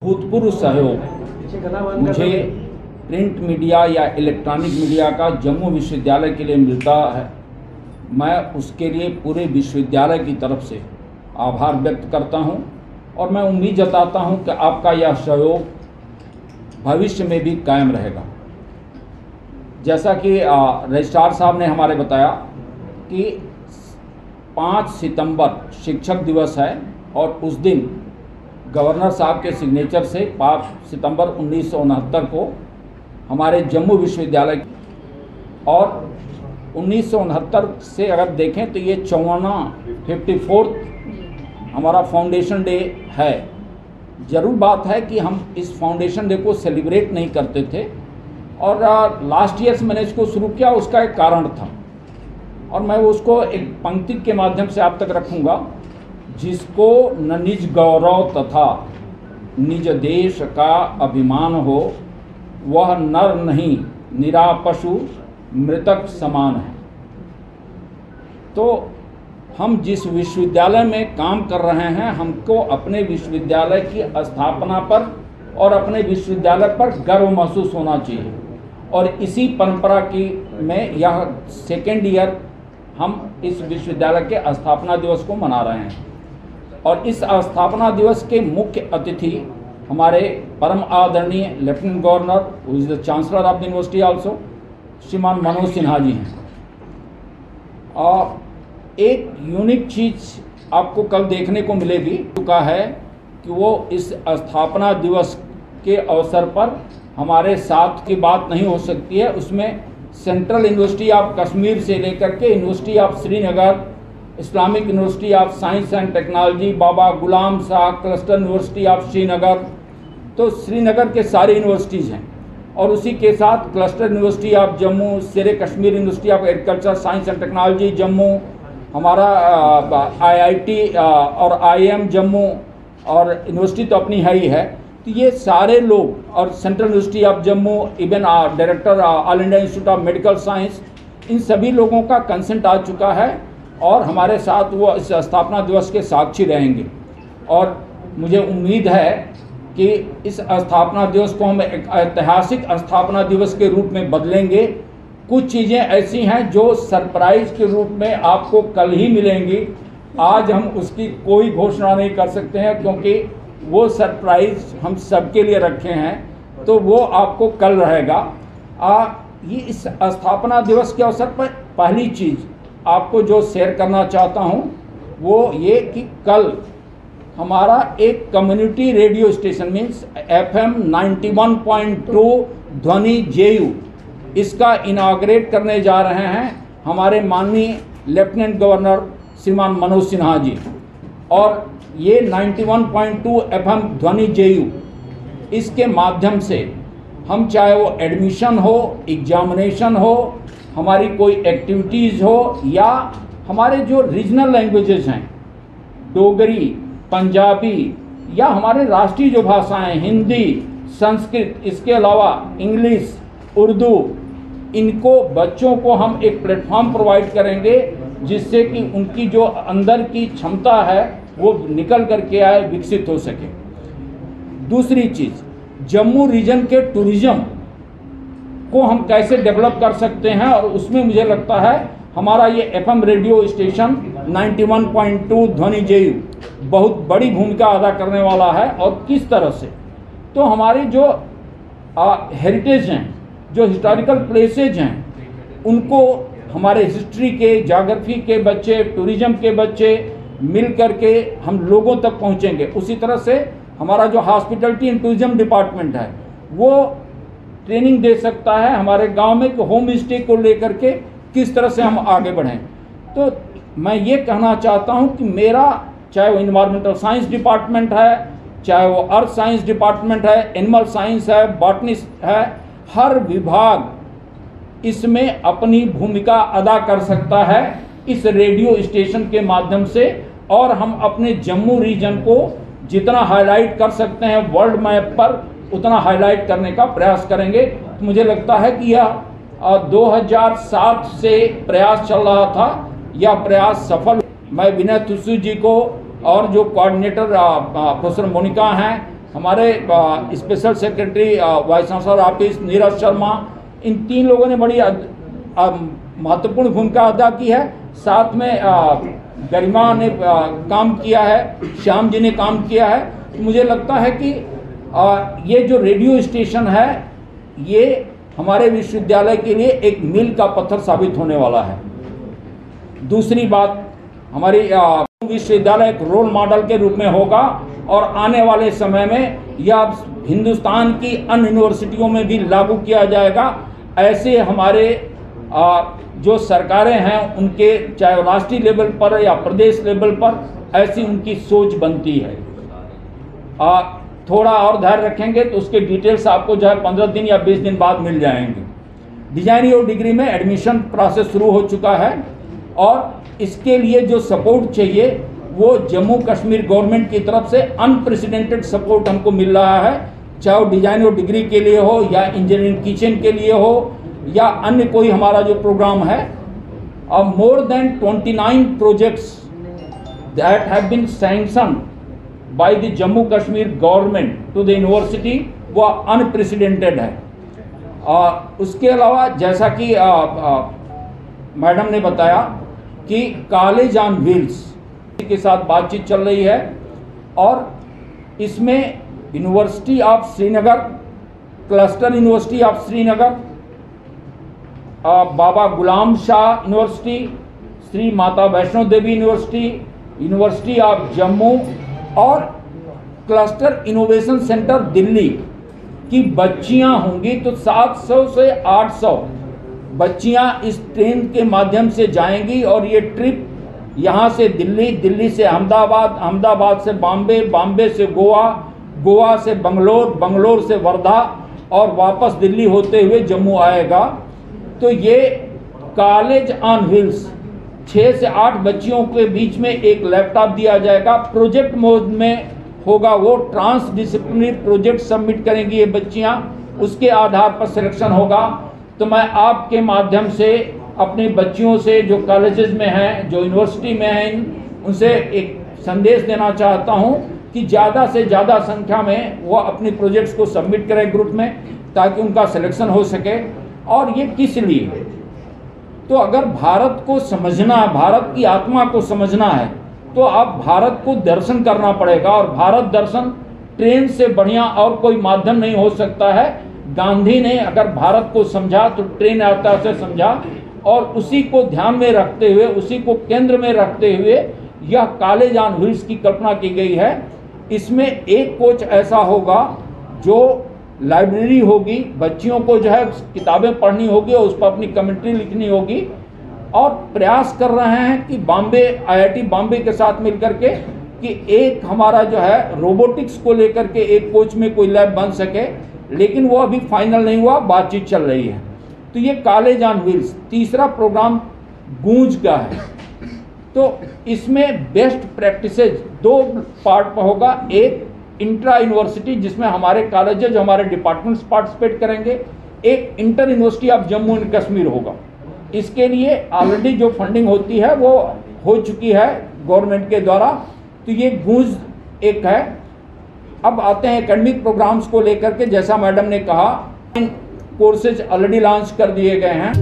भूतपूर्व सहयोग मुझे प्रिंट मीडिया या इलेक्ट्रॉनिक मीडिया का जम्मू विश्वविद्यालय के लिए मिलता है। मैं उसके लिए पूरे विश्वविद्यालय की तरफ से आभार व्यक्त करता हूं और मैं उम्मीद जताता हूं कि आपका यह सहयोग भविष्य में भी कायम रहेगा। जैसा कि रजिस्ट्रार साहब ने हमारे बताया कि 5 सितंबर शिक्षक दिवस है और उस दिन गवर्नर साहब के सिग्नेचर से 5 सितंबर 1969 को हमारे जम्मू विश्वविद्यालय और 1969 से अगर देखें तो ये 54 हमारा फाउंडेशन डे है। ज़रूर बात है कि हम इस फाउंडेशन डे को सेलिब्रेट नहीं करते थे और लास्ट ईयर मैंने इसको शुरू किया, उसका एक कारण था और मैं उसको एक पंक्ति के माध्यम से आप तक रखूँगा। जिसको न निज गौरव तथा निज देश का अभिमान हो, वह नर नहीं निरा पशु मृतक समान है। तो हम जिस विश्वविद्यालय में काम कर रहे हैं, हमको अपने विश्वविद्यालय की स्थापना पर और अपने विश्वविद्यालय पर गर्व महसूस होना चाहिए और इसी परंपरा की में यह 2nd ईयर हम इस विश्वविद्यालय के स्थापना दिवस को मना रहे हैं। और इस स्थापना दिवस के मुख्य अतिथि हमारे परम आदरणीय lieutenant governor who is the chancellor of the university also श्रीमान मनोज सिन्हा जी हैं। और एक यूनिक चीज़ आपको कल देखने को मिलेगी चुका है कि वो इस स्थापना दिवस के अवसर पर हमारे साथ की बात नहीं हो सकती है। उसमें सेंट्रल यूनिवर्सिटी ऑफ कश्मीर से लेकर के university of Srinagar, Islamic university of science and technology, Baba Ghulam Shah cluster university of Srinagar, तो श्रीनगर के सारे यूनिवर्सिटीज़ हैं और उसी के साथ क्लस्टर यूनिवर्सिटी ऑफ जम्मू, शेर Kashmir university of agriculture science and technology Jammu, हमारा IIT और IIM जम्मू और यूनिवर्सिटी तो अपनी है ही है। तो ये सारे लोग और central university of Jammu, even director all India institute of medical science, इन सभी लोगों का कंसेंट आ चुका है और हमारे साथ वो इस स्थापना दिवस के साक्षी रहेंगे। और मुझे उम्मीद है कि इस स्थापना दिवस को हम एक ऐतिहासिक स्थापना दिवस के रूप में बदलेंगे। कुछ चीज़ें ऐसी हैं जो सरप्राइज के रूप में आपको कल ही मिलेंगी। आज हम उसकी कोई घोषणा नहीं कर सकते हैं क्योंकि वो सरप्राइज हम सबके लिए रखे हैं, तो वो आपको कल रहेगा। ये इस स्थापना दिवस के अवसर पर पहली चीज़ आपको जो शेयर करना चाहता हूँ वो ये कि कल हमारा एक community radio station means FM 91.2 ध्वनि JU, इसका इनाग्रेट करने जा रहे हैं हमारे माननीय लेफ्टिनेंट गवर्नर श्रीमान मनोज सिन्हा जी। और ये 91.2 FM ध्वनि JU, इसके माध्यम से हम चाहे वो एडमिशन हो, एग्जामिनेशन हो, हमारी कोई एक्टिविटीज़ हो या हमारे जो रीजनल लैंग्वेजेस हैं, डोगरी, पंजाबी या हमारे राष्ट्रीय जो भाषाएं हिंदी, संस्कृत, इसके अलावा इंग्लिश, उर्दू, इनको बच्चों को हम एक प्लेटफॉर्म प्रोवाइड करेंगे जिससे कि उनकी जो अंदर की क्षमता है वो निकल करके आए, विकसित हो सके। दूसरी चीज़, जम्मू रीजन के टूरिज़्म को हम कैसे डेवलप कर सकते हैं और उसमें मुझे लगता है हमारा ये FM रेडियो स्टेशन 91.2 ध्वनि JU बहुत बड़ी भूमिका अदा करने वाला है। और किस तरह से, तो हमारे जो हेरिटेज हैं, जो हिस्टोरिकल प्लेसेज हैं, उनको हमारे हिस्ट्री के, ज्योग्राफी के बच्चे, टूरिज़्म के बच्चे मिल करके हम लोगों तक पहुंचेंगे। उसी तरह से हमारा जो हॉस्पिटलिटी एंड टूरिज़्म डिपार्टमेंट है वो ट्रेनिंग दे सकता है हमारे गांव में कि होम स्टे को लेकर के किस तरह से हम आगे बढ़ें। तो मैं ये कहना चाहता हूं कि मेरा चाहे वो इन्वायरमेंटल साइंस डिपार्टमेंट है, चाहे वो अर्थ साइंस डिपार्टमेंट है, एनिमल साइंस है, बॉटनी है, हर विभाग इसमें अपनी भूमिका अदा कर सकता है इस रेडियो स्टेशन के माध्यम से। और हम अपने जम्मू रीजन को जितना हाईलाइट कर सकते हैं वर्ल्ड मैप पर, उतना हाईलाइट करने का प्रयास करेंगे। तो मुझे लगता है कि यह 2007 से प्रयास चल रहा था, यह प्रयास सफल। मैं विनय तुलसी जी को और जो कोऑर्डिनेटर प्रोफेसर मोनिका हैं, हमारे special secretary vice chancellor office Neeraj Sharma, इन 3 लोगों ने बड़ी महत्वपूर्ण भूमिका अदा की है। साथ में गरिमा ने काम किया है, श्याम जी ने काम किया है। तो मुझे लगता है कि ये जो रेडियो स्टेशन है ये हमारे विश्वविद्यालय के लिए एक मील का पत्थर साबित होने वाला है। दूसरी बात, हमारी विश्वविद्यालय एक रोल मॉडल के रूप में होगा और आने वाले समय में यह हिंदुस्तान की अन्य यूनिवर्सिटियों में भी लागू किया जाएगा। ऐसे हमारे जो सरकारें हैं उनके चाहे राष्ट्रीय लेवल पर या प्रदेश लेवल पर ऐसी उनकी सोच बनती है। थोड़ा और धैर्य रखेंगे तो उसके डिटेल्स आपको जो है 15 दिन या 20 दिन बाद मिल जाएंगे। डिजाइन और डिग्री में एडमिशन प्रोसेस शुरू हो चुका है और इसके लिए जो सपोर्ट चाहिए वो जम्मू कश्मीर गवर्नमेंट की तरफ से अनप्रेसिडेंटेड सपोर्ट हमको मिल रहा है, चाहे वो डिजाइन और डिग्री के लिए हो या इंजीनियरिंग किचन के लिए हो या अन्य कोई हमारा जो प्रोग्राम है। More than 29 projects that have been sanctioned by the Jammu Kashmir government to the university, वो अनप्रेसिडेंटेड है। उसके अलावा जैसा कि मैडम ने बताया कि कॉलेज ऑन व्हील्स के साथ बातचीत चल रही है और इसमें university of Srinagar, cluster university of Srinagar, Baba Ghulam Shah university, Shri Mata Vaishno Devi university, university of Jammu और क्लस्टर इनोवेशन सेंटर दिल्ली की बच्चियां होंगी। तो 700 से 800 बच्चियां इस ट्रेन के माध्यम से जाएंगी और ये ट्रिप यहाँ से दिल्ली, दिल्ली से अहमदाबाद, अहमदाबाद से बॉम्बे, बॉम्बे से गोवा, गोवा से बंगलोर, बंगलोर से वर्धा और वापस दिल्ली होते हुए जम्मू आएगा। तो ये कॉलेज ऑन व्हील्स 6 से 8 बच्चियों के बीच में एक लैपटॉप दिया जाएगा, प्रोजेक्ट मोड में होगा, वो ट्रांस डिसिप्लिनरी प्रोजेक्ट सबमिट करेंगी ये बच्चियां, उसके आधार पर सिलेक्शन होगा। तो मैं आपके माध्यम से अपनी बच्चियों से जो कॉलेजेस में हैं, जो यूनिवर्सिटी में हैं, उनसे एक संदेश देना चाहता हूं कि ज़्यादा से ज़्यादा संख्या में वो अपनी प्रोजेक्ट्स को सबमिट करें ग्रुप में, ताकि उनका सिलेक्शन हो सके। और ये किस लिए, तो अगर भारत को समझना, भारत की आत्मा को समझना है तो आप भारत को दर्शन करना पड़ेगा और भारत दर्शन ट्रेन से बढ़िया और कोई माध्यम नहीं हो सकता है। गांधी ने अगर भारत को समझा तो ट्रेन यात्रा से समझा और उसी को ध्यान में रखते हुए, उसी को केंद्र में रखते हुए यह कॉलेज ऑन व्हील्स की कल्पना की गई है। इसमें एक कोच ऐसा होगा जो लाइब्रेरी होगी, बच्चियों को जो है किताबें पढ़नी होगी और उस पर अपनी कमेंट्री लिखनी होगी। और प्रयास कर रहे हैं कि बॉम्बे, आईआईटी बॉम्बे के साथ मिलकर के कि एक हमारा जो है रोबोटिक्स को लेकर के एक कोच में कोई लैब बन सके, लेकिन वो अभी फाइनल नहीं हुआ, बातचीत चल रही है। तो ये कॉलेज ऑन व्हील्स। तीसरा प्रोग्राम गूंज का है, तो इसमें बेस्ट प्रैक्टिसेज 2 पार्ट पर होगा। एक इंट्रा यूनिवर्सिटी जिसमें हमारे कॉलेजेज, हमारे डिपार्टमेंट्स पार्टिसिपेट करेंगे, एक inter university of Jammu and Kashmir होगा। इसके लिए ऑलरेडी जो फंडिंग होती है वो हो चुकी है गवर्नमेंट के द्वारा। तो ये गूंज एक है। अब आते हैं एकेडमिक प्रोग्राम्स को लेकर के। जैसा मैडम ने कहा, कोर्सेज ऑलरेडी लॉन्च कर दिए गए हैं।